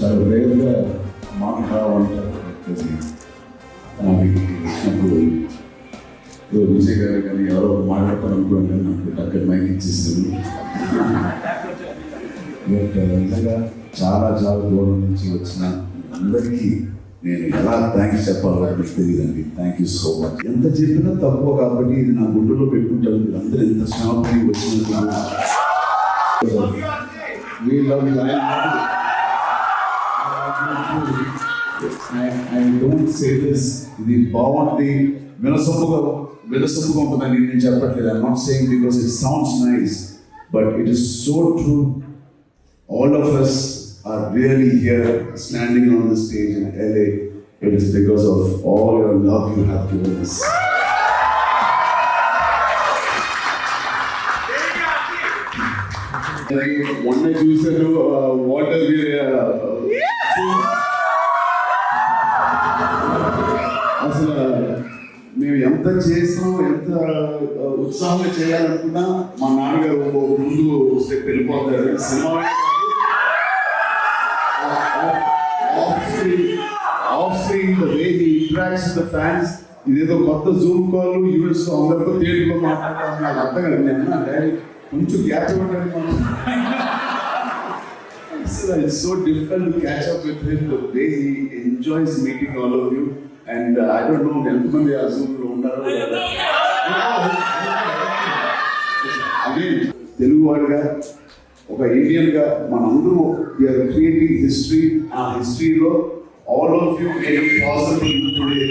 చాలా రేర్గా మాట అంటారు వచ్చినప్పుడు విజయ్ గారు కానీ ఎవరో మాట్లాడతారు అనుకోండి నాకు అక్కడ మైక్ ఇచ్చేసారు. బట్ నిజంగా చాలా చాలా దూరం నుంచి వచ్చిన అందరికీ నేను ఎలా థ్యాంక్స్ చెప్పాలో మీకు తెలియదండి. Thank you so much. ఎంత చెప్పినా తక్కువ కాబట్టి ఇది నా గుండెలో పెట్టుకుంటాను. మీరు అందరూ ఎంత శ్రమపడి వచ్చినందుకు I don't say this, ఇది బాగుంటుంది వినసొంపుగా ఉంటుందని నేను చెప్పట్లేదు. I'm not saying because it sounds nice, but it is so true. All of us are really here standing on the stage in LA. It is because of all your love you have given us. మొన్న చూసారు water అసలు మేము ఎంత చేస్తాం ఎంత ఉత్సాహంగా చేయాలనుకున్నా మా నాన్నగారు ముందు స్టెప్ వెళ్ళిపోతారు. Cinema off screen the way he interacts with the fans, ఇదేదో కొత్త జూమ్ కాల్ యూఎస్ లో అందరితో తేలిగ్గా మాట్లాడతాను. నాకు అర్థం కాదు. నేను డాడీ కొంచెం గ్యాప్ ఇవ్వండి. It's so difficult to catch up with him, the way he enjoys meeting all of you. And I don't know ఎంతమంది ఆ జూమ్ లో ఉన్నారు. అగైన్ తెలుగు వాడిగా ఒక ఇండియన్గా మనందరూ వీఆర్ క్రియేటింగ్ హిస్టరీ. ఆ హిస్టరీలో all of you made it possible today.